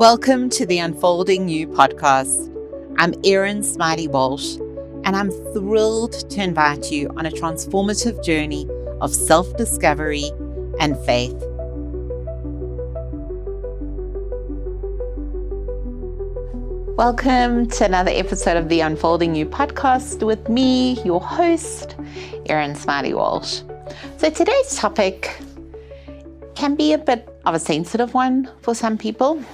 Welcome to the Unfolding You podcast. I'm Erin Smylie Walsh, and I'm thrilled to invite you on a transformative journey of self-discovery and faith. Welcome to another episode of the Unfolding You podcast with me, your host, Erin Smylie Walsh. So today's topic can be a bit of a sensitive one for some people,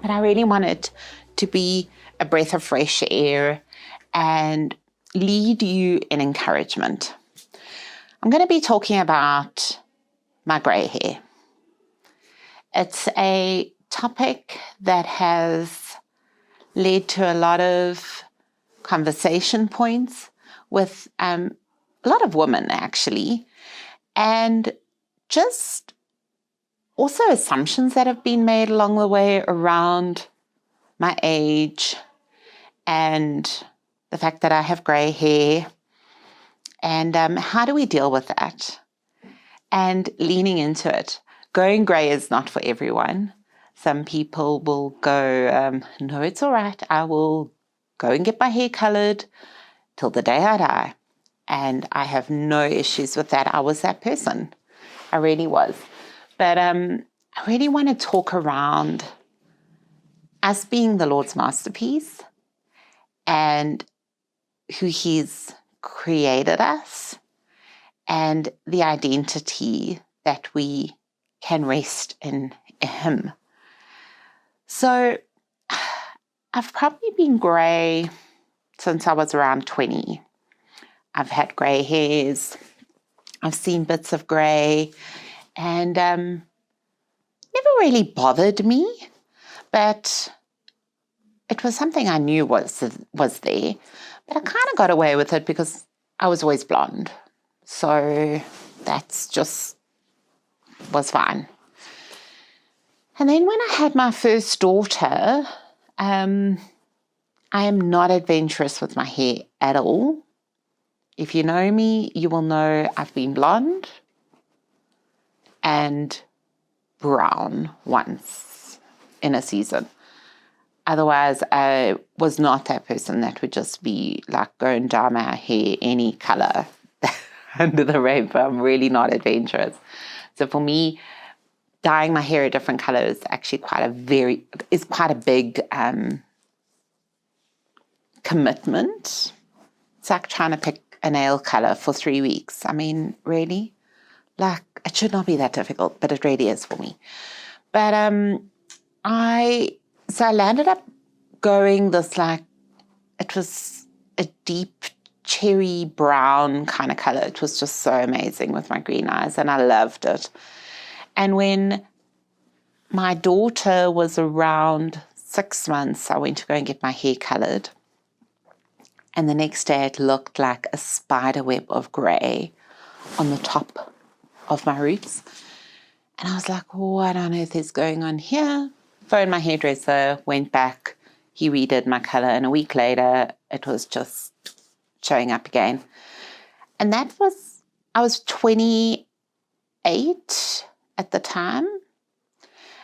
but I really want it to be a breath of fresh air and lead you in encouragement. I'm going to be talking about my grey hair. It's a topic that has led to a lot of conversation points with a lot of women, actually, and just also assumptions that have been made along the way around my age and the fact that I have grey hair, and how do we deal with that? And leaning into it. Going grey is not for everyone. Some people will go, no, it's all right. I will go and get my hair coloured till the day I die. And I have no issues with that. I was that person. I really was. But I really want to talk around us being the Lord's masterpiece and who He's created us and the identity that we can rest in Him. So I've probably been grey since I was around 20. I've had grey hairs. I've seen bits of grey. And never really bothered me, but it was something I knew was there. But I kind of got away with it because I was always blonde. So that's just was fine. And then when I had my first daughter, I am not adventurous with my hair at all. If you know me, you will know I've been blonde and brown once in a season. Otherwise, I was not that person that would just be like go and dye my hair any color under the rainbow. I'm really not adventurous. So for me, dyeing my hair a different color is actually quite a big commitment. It's like trying to pick a nail color for 3 weeks. I mean, really? Like, it should not be that difficult, but it really is for me. But I landed up going this, like, it was a deep cherry brown kind of color. It was just so amazing with my green eyes, and I loved it. And when my daughter was around 6 months, I went to go and get my hair colored. And the next day it looked like a spider web of grey on the top of my roots. And I was like, what on earth is going on here? Phoned my hairdresser, went back. He redid my color, and a week later, it was just showing up again. And I was 28 at the time.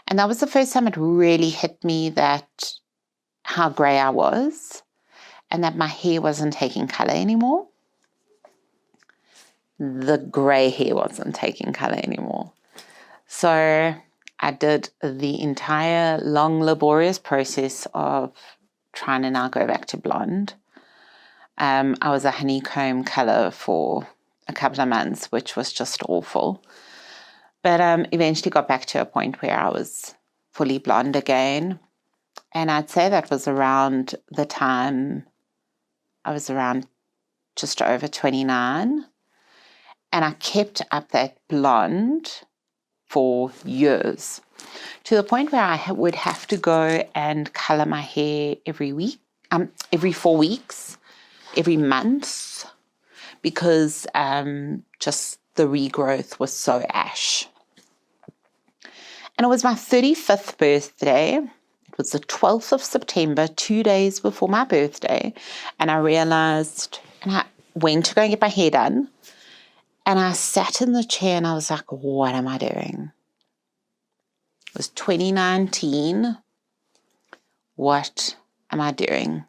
And that was the first time it really hit me that how grey I was and that my hair wasn't taking color anymore. The grey hair wasn't taking color anymore. So I did the entire long, laborious process of trying to now go back to blonde. I was a honeycomb color for a couple of months, which was just awful. But eventually got back to a point where I was fully blonde again. And I'd say that was around the time I was around just over 29. And I kept up that blonde for years, to the point where I would have to go and color my hair every 4 weeks, every month, because just the regrowth was so ash. And it was my 35th birthday. It was the 12th of September, 2 days before my birthday. And I realized, and I went to go and get my hair done. And I sat in the chair and I was like, what am I doing? It was 2019. what am I doing?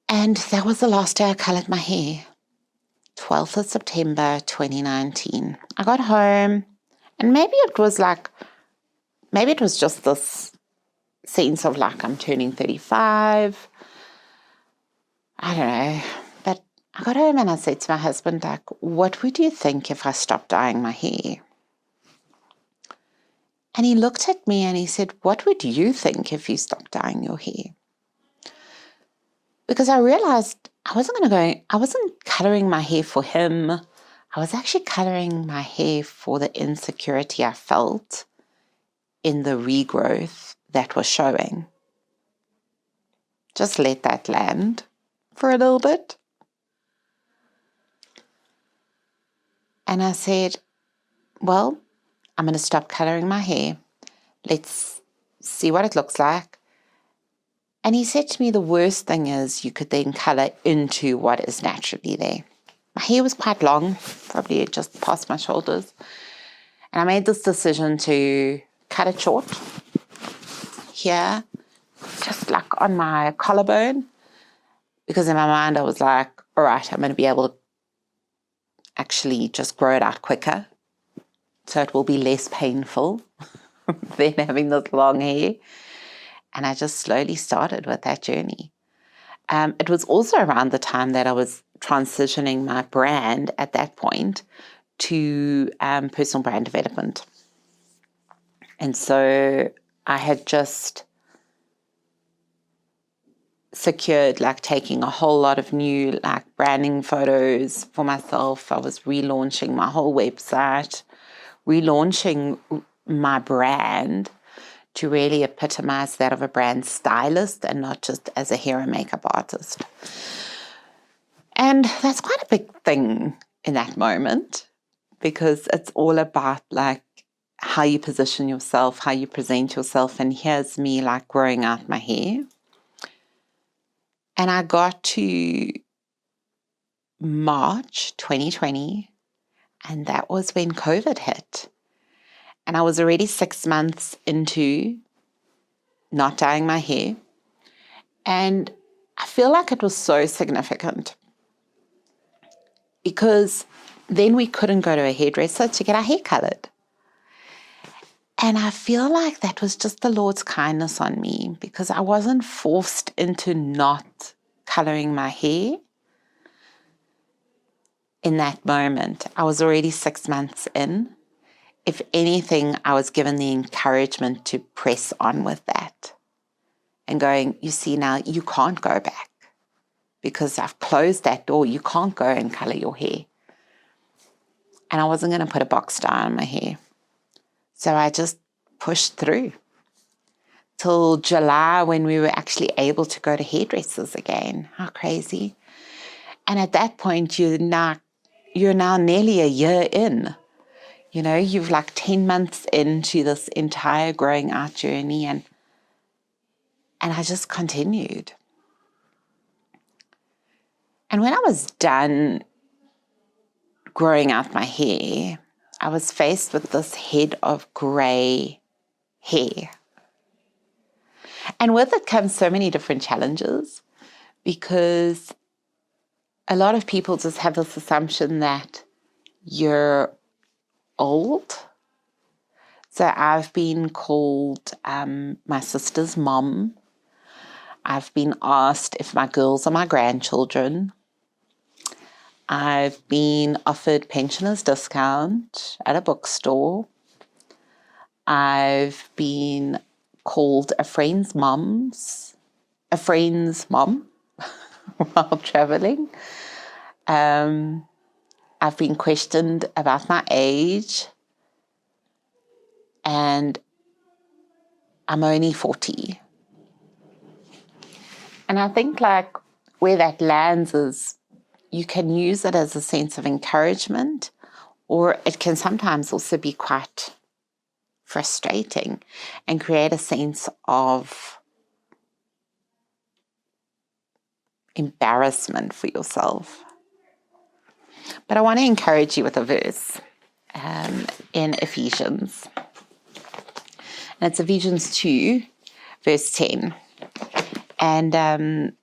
And that was the last day I colored my hair, 12th of September, 2019. I got home, and maybe it was just this sense of like I'm turning 35. I don't know. But I got home and I said to my husband, like, what would you think if I stopped dyeing my hair? And he looked at me and he said, what would you think if you stopped dyeing your hair? Because I realized I wasn't coloring my hair for him. I was actually coloring my hair for the insecurity I felt in the regrowth that was showing. Just let that land for a little bit. And I said, well, I'm going to stop coloring my hair. Let's see what it looks like. And he said to me, the worst thing is you could then color into what is naturally there. My hair was quite long, probably just past my shoulders. And I made this decision to cut it short here, just like on my collarbone. Because in my mind, I was like, all right, I'm going to be able to actually just grow it out quicker. So it will be less painful than having this long hair. And I just slowly started with that journey. It was also around the time that I was transitioning my brand at that point to personal brand development. And so I had just secured like taking a whole lot of new like branding photos for myself. I was relaunching my whole website, relaunching my brand to really epitomize that of a brand stylist and not just as a hair and makeup artist. And that's quite a big thing in that moment because it's all about like how you position yourself, how you present yourself. And here's me like growing out my hair. And I got to March 2020, and that was when COVID hit. And I was already 6 months into not dyeing my hair. And I feel like it was so significant because then we couldn't go to a hairdresser to get our hair colored. And I feel like that was just the Lord's kindness on me because I wasn't forced into not coloring my hair in that moment. I was already 6 months in. If anything, I was given the encouragement to press on with that and going, you see, now you can't go back because I've closed that door. You can't go and color your hair. And I wasn't going to put a box dye on my hair. So I just pushed through till July when we were actually able to go to hairdressers again. How crazy. And at that point, you're now nearly a year in. You know, you've like 10 months into this entire growing out journey and I just continued. And when I was done growing out my hair, I was faced with this head of gray hair. And with it comes so many different challenges because a lot of people just have this assumption that you're old. So I've been called my sister's mom. I've been asked if my girls are my grandchildren. I've been offered pensioners discount at a bookstore. I've been called a friend's mom while traveling. I've been questioned about my age, and I'm only 40. And I think like where that lands is you can use it as a sense of encouragement, or it can sometimes also be quite frustrating and create a sense of embarrassment for yourself. But I want to encourage you with a verse in Ephesians. And it's Ephesians 2, verse 10. And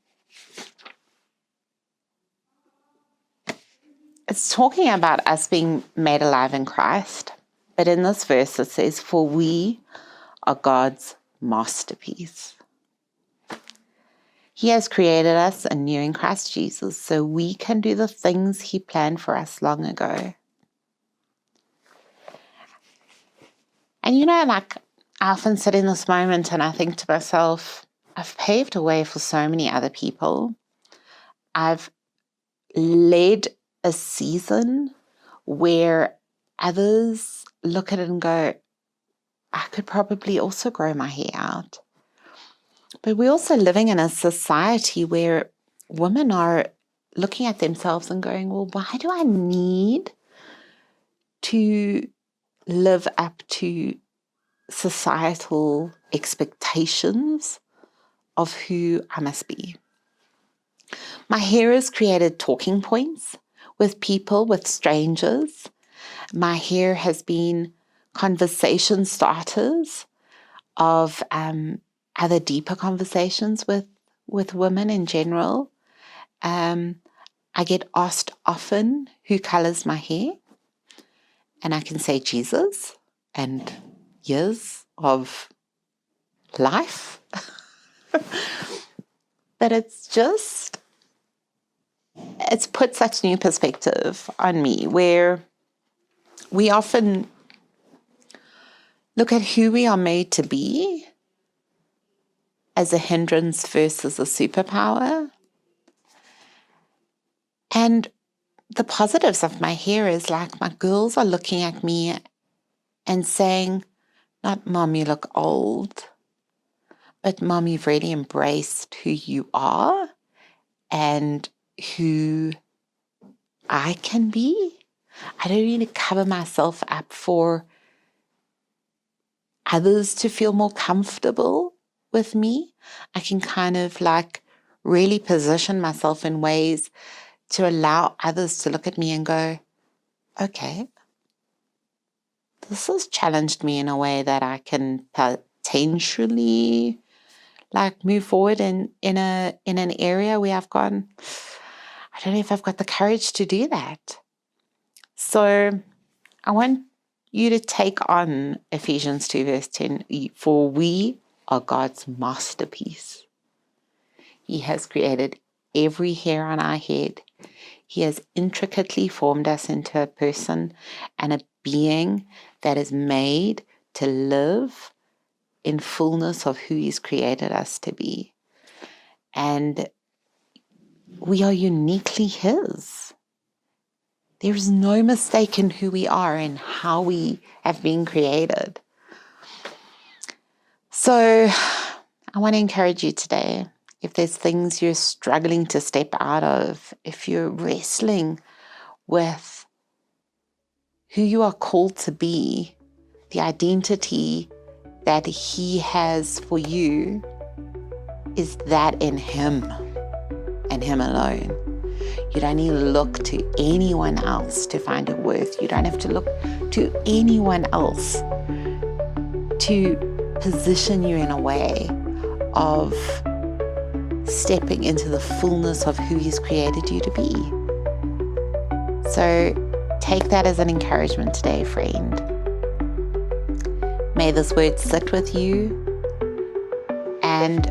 it's talking about us being made alive in Christ. But in this verse, it says, for we are God's masterpiece. He has created us anew in Christ Jesus so we can do the things he planned for us long ago. And I often sit in this moment and I think to myself, I've paved a way for so many other people. I've led a season where others look at it and go, I could probably also grow my hair out. But we're also living in a society where women are looking at themselves and going, well, why do I need to live up to societal expectations of who I must be? My hair has created talking points with people, with strangers. My hair has been conversation starters of other deeper conversations with women in general. I get asked often who colors my hair, and I can say Jesus and years of life. But it's put such new perspective on me, where we often look at who we are made to be as a hindrance versus a superpower. And the positives of my hair is like my girls are looking at me and saying, not Mom, you look old, but Mom, you've really embraced who you are and who I can be. I don't need to cover myself up for others to feel more comfortable with me. I can kind of really position myself in ways to allow others to look at me and go, okay, this has challenged me in a way that I can potentially move forward in an area where I've gone, I don't know if I've got the courage to do that. So I want you to take on Ephesians 2 verse 10, for we are God's masterpiece. He has created every hair on our head. He has intricately formed us into a person and a being that is made to live in fullness of who he's created us to be. And we are uniquely his. There is no mistake in who we are and how we have been created. So I want to encourage you today, if there's things you're struggling to step out of, if you're wrestling with who you are called to be, the identity that he has for you is that in him and him alone. You don't need to look to anyone else to find your worth. You don't have to look to anyone else to position you in a way of stepping into the fullness of who he's created you to be. So take that as an encouragement today, friend. May this word sit with you, and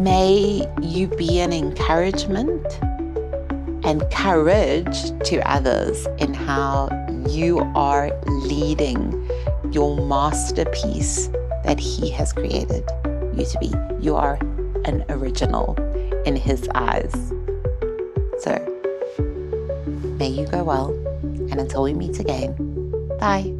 may you be an encouragement and courage to others in how you are leading your masterpiece that he has created you to be. You are an original in his eyes. So may you go well, and until we meet again, bye.